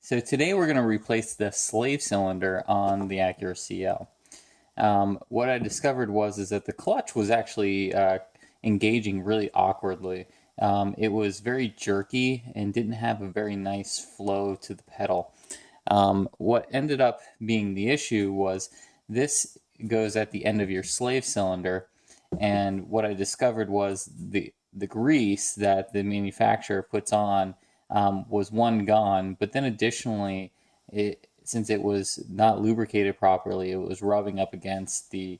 So today we're going to replace the slave cylinder on the Acura CL. What I discovered is that the clutch was actually engaging really awkwardly. It was very jerky and didn't have a very nice flow to the pedal. What ended up being the issue was this goes at the end of your slave cylinder, and what I discovered was the grease that the manufacturer puts on was one gone, but then additionally, since it was not lubricated properly, it was rubbing up against the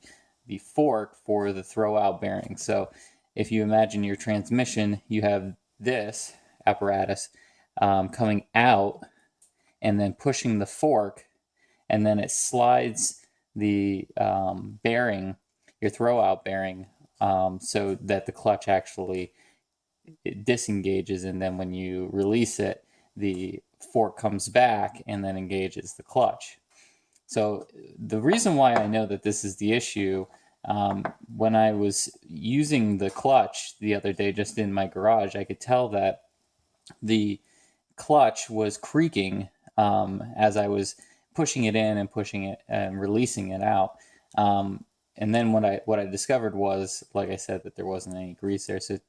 fork for the throwout bearing. So if you imagine your transmission, you have this apparatus coming out and then pushing the fork, and then it slides the bearing, your throwout bearing, so that the clutch actually it disengages, and then when you release it, the fork comes back and then engages the clutch. So the reason why I know that this is the issue, when I was using the clutch the other day just in my garage, I could tell that the clutch was creaking as I was pushing it in and pushing it and releasing it out. And then what I discovered was, like I said, that there wasn't any grease there. So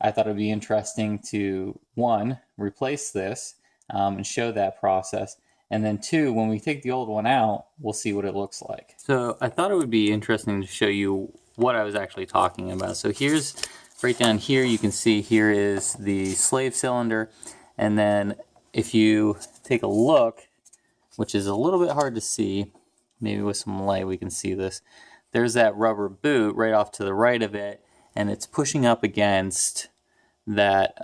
I thought it'd be interesting to, one, replace this and show that process. And then two, when we take the old one out, we'll see what it looks like. So I thought it would be interesting to show you what I was actually talking about. So here's, right down here, you can see here is the slave cylinder. And then if you take a look, which is a little bit hard to see, maybe with some light we can see this. There's that rubber boot right off to the right of it, and it's pushing up against that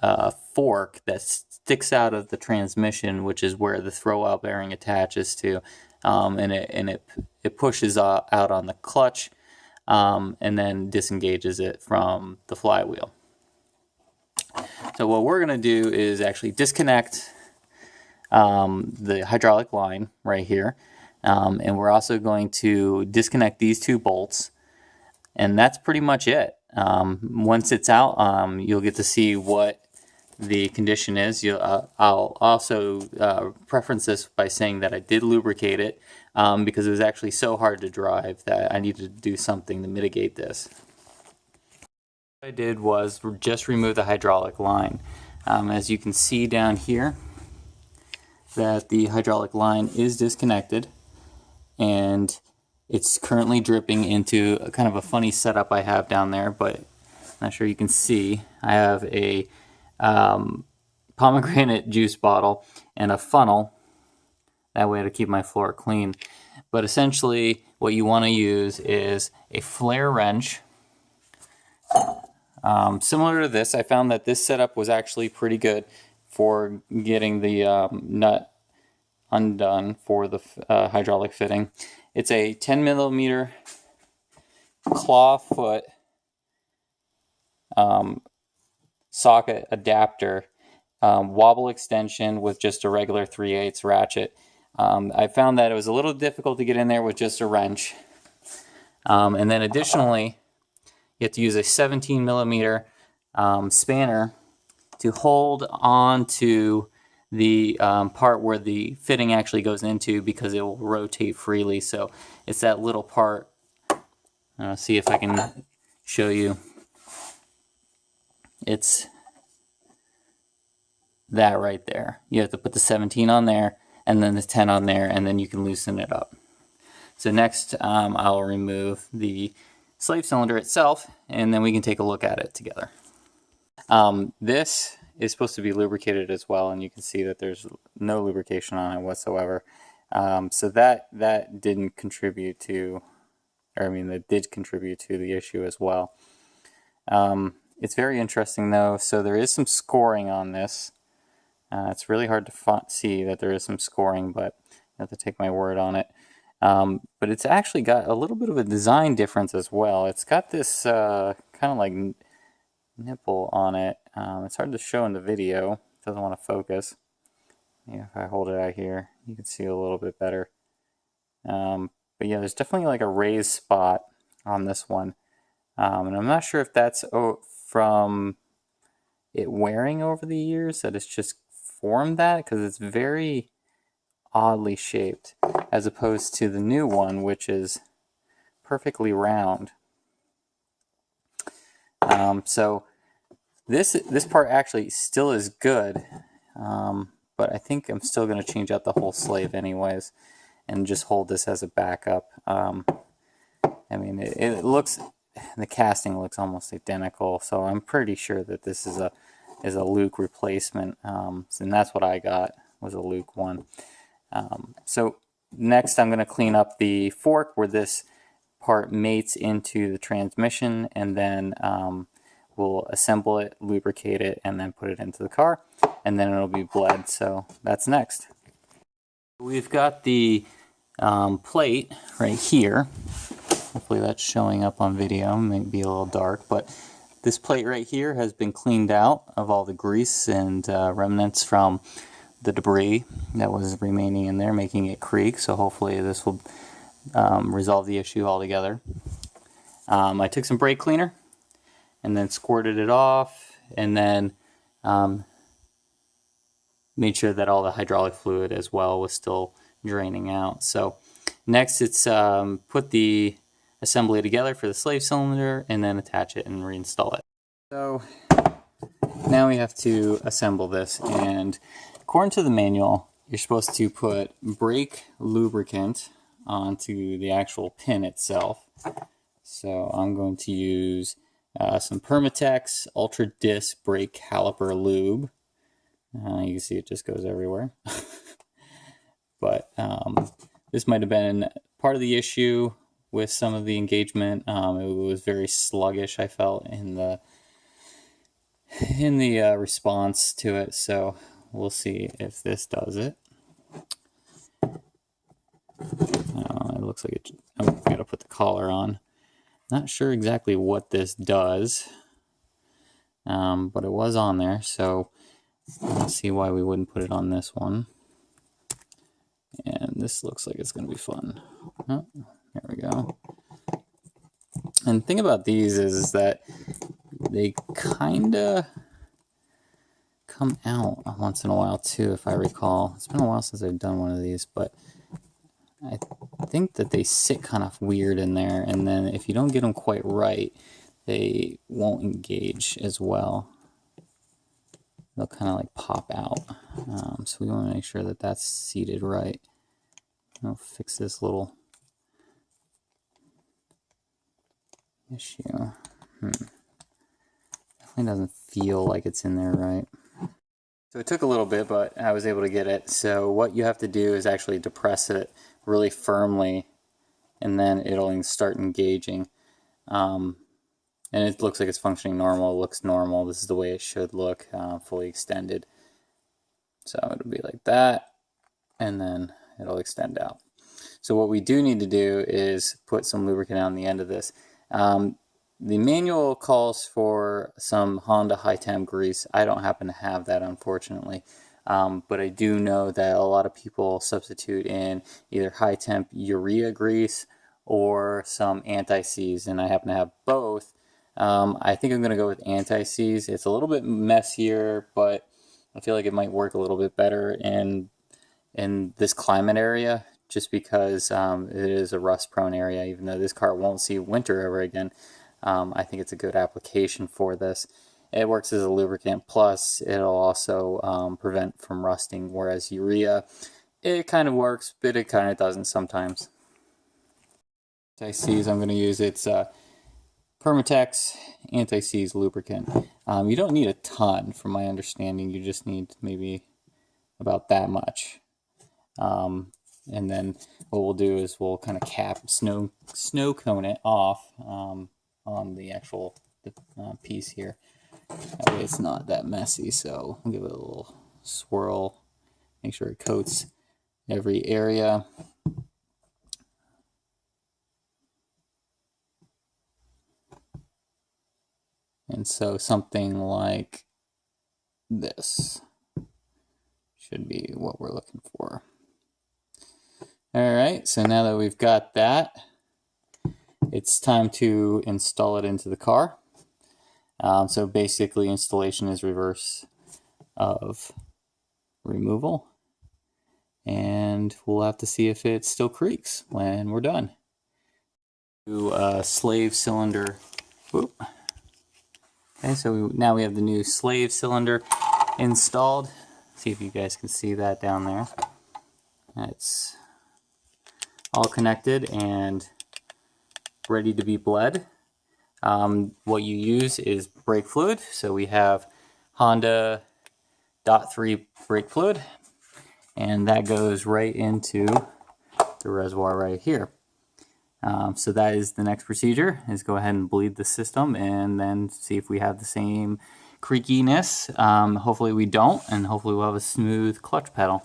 fork that sticks out of the transmission, which is where the throwout bearing attaches to, and it pushes out on the clutch, and then disengages it from the flywheel. So what we're going to do is actually disconnect the hydraulic line right here, and we're also going to disconnect these two bolts, and that's pretty much it. Once it's out, you'll get to see what the condition is. I'll also preference this by saying that I did lubricate it because it was actually so hard to drive that I needed to do something to mitigate this. What I did was just remove the hydraulic line. As you can see down here, that the hydraulic line is disconnected, and it's currently dripping into a kind of a funny setup I have down there, but I'm not sure you can see. I have a pomegranate juice bottle and a funnel, that way to keep my floor clean. But essentially what you want to use is a flare wrench. Similar to this, I found that this setup was actually pretty good for getting the nut undone for the hydraulic fitting. It's a 10 millimeter claw foot socket adapter, wobble extension with just a regular 3/8 ratchet. I found that it was a little difficult to get in there with just a wrench. And then additionally, you have to use a 17 millimeter spanner to hold on to the part where the fitting actually goes into, because it will rotate freely. So it's that little part. See if I can show you. It's that right there. You have to put the 17 on there and then the 10 on there, and then you can loosen it up. So next I'll remove the slave cylinder itself, and then we can take a look at it together. This is supposed to be lubricated as well, and you can see that there's no lubrication on it whatsoever. So that didn't contribute to, or I mean, that did contribute to the issue as well. It's very interesting though. So there is some scoring on this. It's really hard to see that there is some scoring, but you have to take my word on it. But it's actually got a little bit of a design difference as well. It's got this kind of like nipple on it. It's hard to show in the video. It doesn't want to focus. Yeah, if I hold it out here, you can see a little bit better. But yeah, there's definitely like a raised spot on this one. And I'm not sure if that's from it wearing over the years, that it's just formed that, because it's very oddly shaped, as opposed to the new one, which is perfectly round. So this part actually still is good, but I think I'm still going to change out the whole slave anyways, and just hold this as a backup. I mean, it looks, the casting looks almost identical, so I'm pretty sure that this is a Luke replacement, and that's what I got, was a Luke one. So next I'm going to clean up the fork where this part mates into the transmission, and then we'll assemble it, lubricate it, and then put it into the car, and then it'll be bled. So that's next. We've got the plate right here. Hopefully that's showing up on video. It might be a little dark, but this plate right here has been cleaned out of all the grease and remnants from the debris that was remaining in there, making it creak. So hopefully this will resolve the issue altogether. I took some brake cleaner and then squirted it off, and then made sure that all the hydraulic fluid as well was still draining out. So next it's put the assembly together for the slave cylinder and then attach it and reinstall it. So now we have to assemble this, and according to the manual you're supposed to put brake lubricant onto the actual pin itself. So I'm going to use some Permatex Ultra Disc Brake Caliper Lube. You can see it just goes everywhere. But this might have been part of the issue with some of the engagement. It was very sluggish, I felt, in the response to it. So we'll see if this does it. It looks like it. I've got to put the collar on. Not sure exactly what this does, but it was on there, so let's see why we wouldn't put it on this one. And this looks like it's going to be fun. Oh, there we go. And the thing about these is that they kind of come out once in a while too, if I recall. It's been a while since I've done one of these, but I think that they sit kind of weird in there, and then if you don't get them quite right, they won't engage as well. They'll kind of like pop out. So we want to make sure that that's seated right. I'll fix this little issue. Definitely doesn't feel like it's in there right. So it took a little bit, but I was able to get it. So what you have to do is actually depress it really firmly, and then it'll start engaging. And it looks like it's functioning normal. It looks normal. This is the way it should look, fully extended. So it'll be like that, and then it'll extend out. So what we do need to do is put some lubricant on the end of this. The manual calls for some Honda high temp grease. I don't happen to have that, unfortunately. But I do know that a lot of people substitute in either high temp urea grease or some anti-seize, and I happen to have both. I think I'm going to go with anti-seize. It's a little bit messier, but I feel like it might work a little bit better in this climate area, just because it is a rust-prone area. Even though this car won't see winter ever again, I think it's a good application for this. It works as a lubricant, plus it'll also prevent from rusting, whereas urea, it kind of works, but it kind of doesn't sometimes. Anti-seize, I'm going to use its Permatex anti-seize lubricant. You don't need a ton, from my understanding. You just need maybe about that much. And then what we'll do is we'll kind of cap snow cone it off on the actual piece here. That way it's not that messy. So I'll give it a little swirl, make sure it coats every area. And so something like this should be what we're looking for. All right, so now that we've got that, it's time to install it into the car. So basically installation is reverse of removal. And and we'll have to see if it still creaks when we're done. Slave cylinder. Whoop. Okay, so now we have the new slave cylinder installed. See if you guys can see that down there. It's all connected and ready to be bled. What you use is brake fluid. So we have Honda .3 brake fluid, and that goes right into the reservoir right here. So that is the next procedure, is go ahead and bleed the system and then see if we have the same creakiness. Hopefully we don't, and hopefully we'll have a smooth clutch pedal.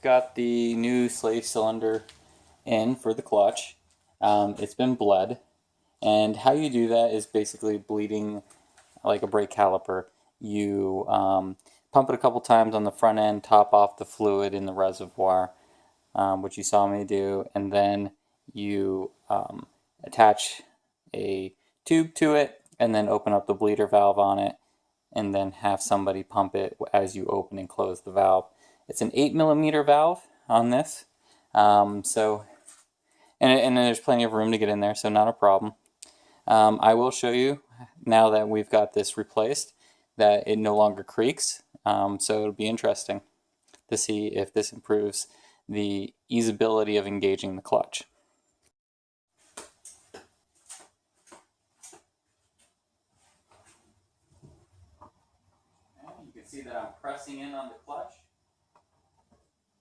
Got the new slave cylinder in for the clutch. It's been bled, and how you do that is basically bleeding like a brake caliper. You pump it a couple times on the front end, top off the fluid in the reservoir, which you saw me do, and then you attach a tube to it and then open up the bleeder valve on it, and then have somebody pump it as you open and close the valve. It's an 8mm valve on this, and then there's plenty of room to get in there, so not a problem. I will show you, now that we've got this replaced, that it no longer creaks, so it'll be interesting to see if this improves the easeability of engaging the clutch. You can see that I'm pressing in on the clutch,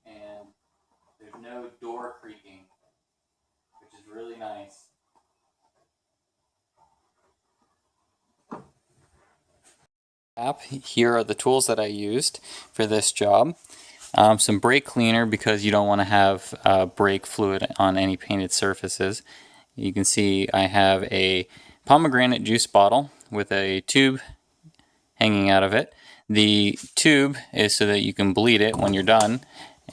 and there's no door creaking, which is really nice. Here are the tools that I used for this job. Some brake cleaner, because you don't want to have brake fluid on any painted surfaces. You can see I have a pomegranate juice bottle with a tube hanging out of it. The tube is so that you can bleed it when you're done,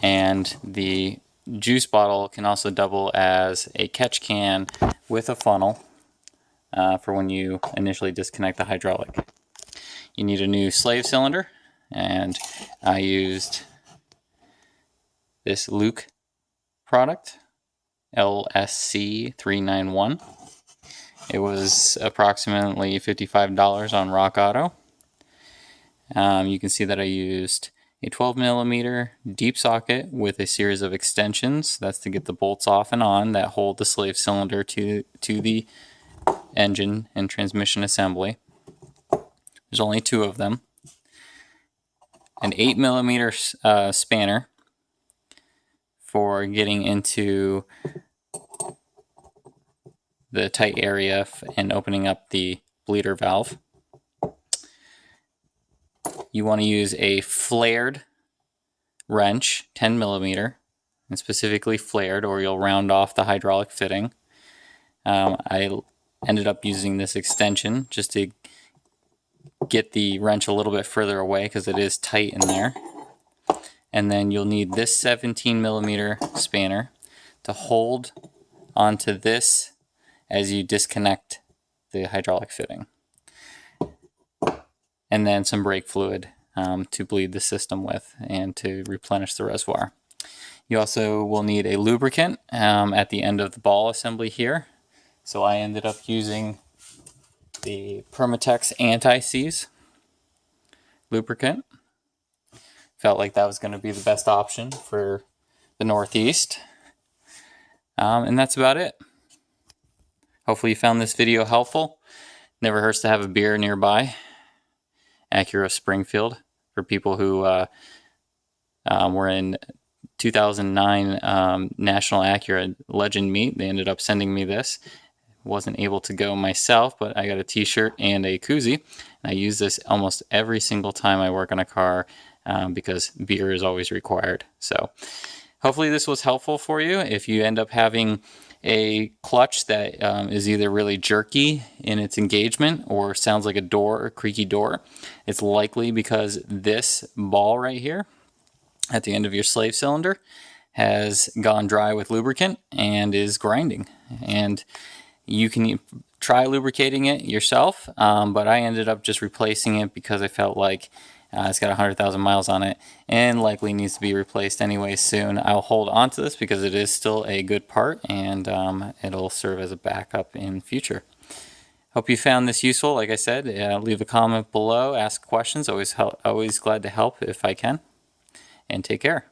and the juice bottle can also double as a catch can with a funnel for when you initially disconnect the hydraulic. You need a new slave cylinder, and I used this Luke product, LSC 391. It was approximately $55 on Rock Auto. You can see that I used a 12mm deep socket with a series of extensions. That's to get the bolts off and on that hold the slave cylinder to the engine and transmission assembly. There's only 2 of them. An 8mm spanner for getting into the tight area and opening up the bleeder valve. You want to use a flared wrench, 10mm, and specifically flared, or you'll round off the hydraulic fitting. I ended up using this extension just to get the wrench a little bit further away because it is tight in there. And then you'll need this 17mm spanner to hold onto this as you disconnect the hydraulic fitting. And then some brake fluid to bleed the system with and to replenish the reservoir. You also will need a lubricant at the end of the ball assembly here. So I ended up using the Permatex Anti-Seize lubricant. Felt like that was going to be the best option for the Northeast. And that's about it. Hopefully you found this video helpful. Never hurts to have a beer nearby. Acura Springfield, for people who were in 2009 National Acura Legend Meet. They ended up sending me this. Wasn't able to go myself, but I got a t-shirt and a koozie. I use this almost every single time I work on a car. because beer is always required. So hopefully this was helpful for you. If you end up having a clutch that is either really jerky in its engagement or sounds like a door, a creaky door, it's likely because this ball right here at the end of your slave cylinder has gone dry with lubricant and is grinding. And you can try lubricating it yourself, but I ended up just replacing it because I felt like it's got 100,000 miles on it and likely needs to be replaced anyway soon. I'll hold on to this because it is still a good part, and it'll serve as a backup in future. Hope you found this useful. Like I said, leave a comment below, ask questions. Always glad to help if I can. And take care.